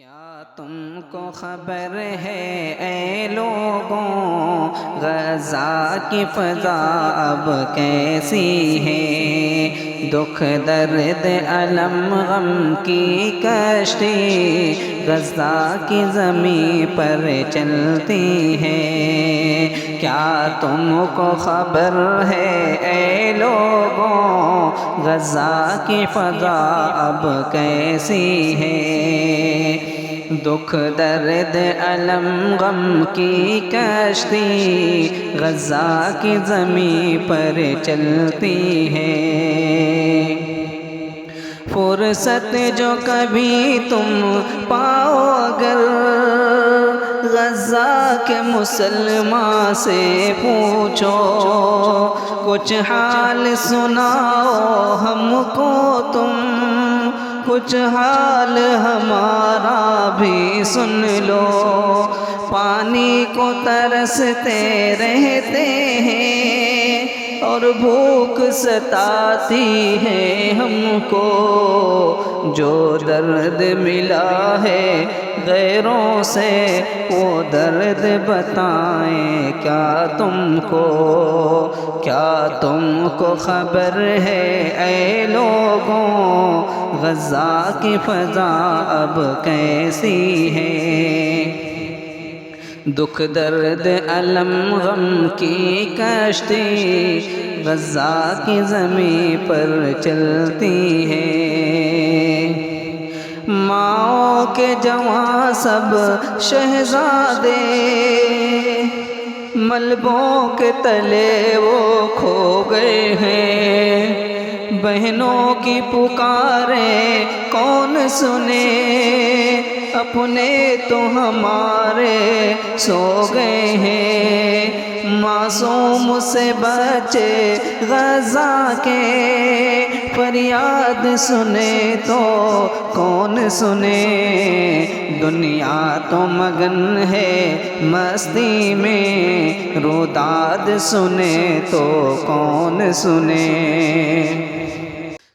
کیا تم کو خبر ہے اے لوگوں غزہ کی فضا اب کیسی ہے؟ دکھ درد علم غم کی کشتی غزہ کی زمین پر چلتی ہے۔ کیا تم کو خبر ہے اے لوگوں غزہ کی فضا اب کیسی ہے؟ دکھ درد علم غم کی کشتی غزہ کی زمین پر چلتی ہے۔ فرصت جو کبھی تم پاؤ اگر غزہ کے مسلمان سے پوچھو، کچھ حال سناؤ ہم کو تم، کچھ حال ہمارا بھی سن لو۔ پانی کو ترستے رہتے ہیں اور بھوک ستاتی ہے ہم کو، جو درد ملا ہے غیروں سے وہ درد بتائیں کیا تم کو؟ کیا تم کو خبر ہے اے لوگوں غزہ کی فضا اب کیسی ہے؟ دکھ درد علم غم کی کشتی غزہ کی زمین پر چلتی ہے۔ ماؤں کے جوان سب شہزادے ملبوں کے تلے وہ کھو گئے ہیں، بہنوں کی پکاریں کون سنے، اپنے تو ہمارے سو گئے ہیں۔ معصوم سے بچے غزہ کے فریاد سنے تو کون سنے، دنیا تو مگن ہے مستی میں، روداد سنے تو کون سنے۔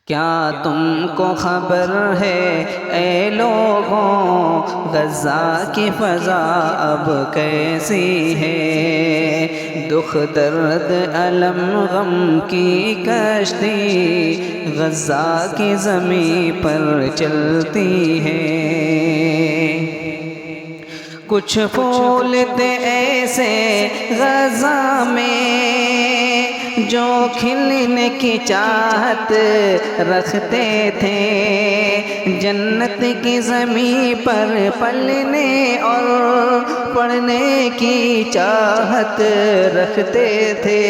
کیا تم کو خبر ہے اے لوگوں غزہ کی فضا اب کیسی ہے؟ دکھ درد علم غم کی کشتی غزہ کی زمین پر چلتی ہے۔ کچھ پھول تھے ایسے غزہ میں جو کھلنے کی چاہت رکھتے تھے، جنت کی زمین پر پلنے اور پڑھنے کی چاہت رکھتے تھے۔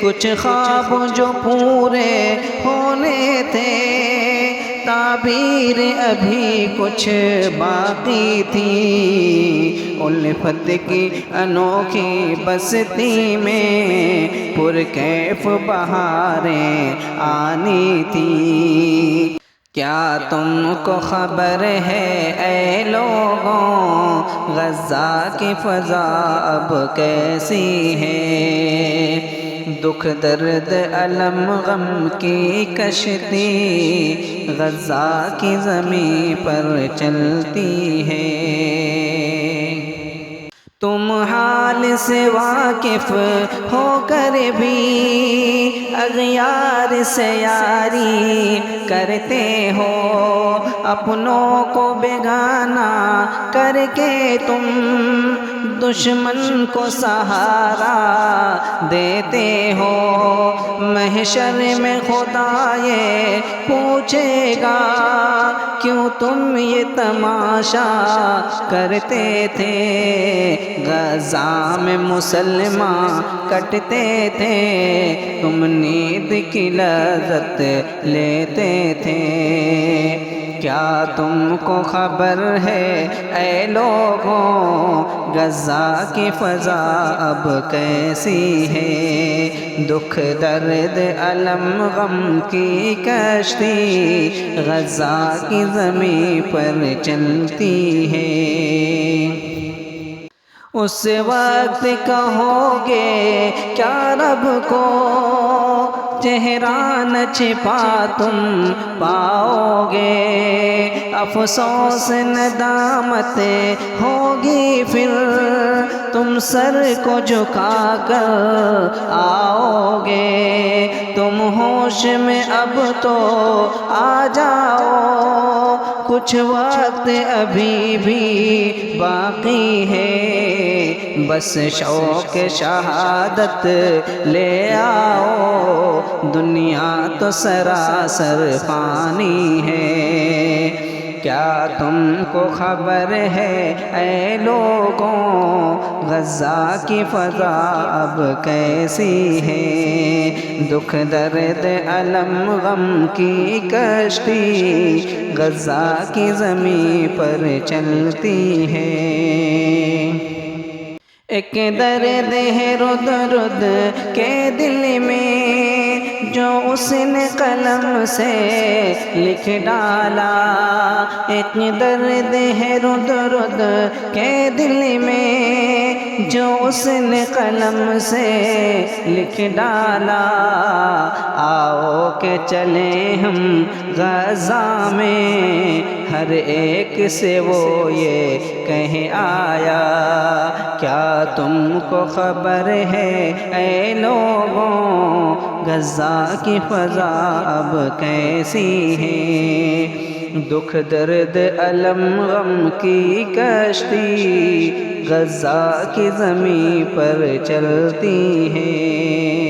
کچھ خواب جو پورے ہونے تھے، تعبیر ابھی کچھ باقی تھی، الفت کی انوکھی بستی میں پرکیف بہاریں آنی تھی۔ کیا تم کو خبر ہے اے لوگوں غزہ کی فضا اب کیسی ہے؟ دکھ درد علم غم کی کشتی غزہ کی زمین پر چلتی ہے۔ تم حال سے واقف ہو کر بھی اغیار سے یاری کرتے ہو، اپنوں کو بیگانہ کر کے تم دشمن کو سہارا دیتے ہو۔ محشر میں خدا یہ پوچھے گا کیوں تم یہ تماشا کرتے تھے؟ غزہ میں مسلمان کٹتے تھے، تم نیند کی لذت لیتے تھے۔ کیا تم کو خبر ہے اے لوگوں غزہ کی فضا اب کیسی ہے؟ دکھ درد علم غم کی کشتی غزہ کی زمین پر چلتی ہے۔ اس وقت کہو گے کیا رب کو چہرہ نہ چھپا تم پاؤ گے، افسوس ندامت ہوگی پھر تم سر کو جھکا کر آؤ گے۔ تم ہوش میں اب تو آ جاؤ، کچھ وقت ابھی بھی باقی ہے، بس شوق شہادت لے آؤ، دنیا تو سراسر فانی ہے۔ کیا تم کو خبر ہے اے لوگوں، غزہ کی فضا اب کیسی ہے، دکھ درد الم غم کی کشتی غزہ کی زمین پر چلتی ہے۔ ایک درد ہے رد رد کے دل میں، جو اس نے قلم سے لکھ ڈالا، ایک درد ہے رد رد کے دل میں، جو اس نے قلم سے لکھ ڈالا۔ آؤ کہ چلیں ہم غزہ میں، ہر ایک سے وہ یہ کہہ آیا، کیا تم کو خبر ہے اے لوگوں، غزہ کی فضا اب کیسی ہے، دکھ درد الم غم کی کشتی غزہ کی زمین پر چلتی ہے۔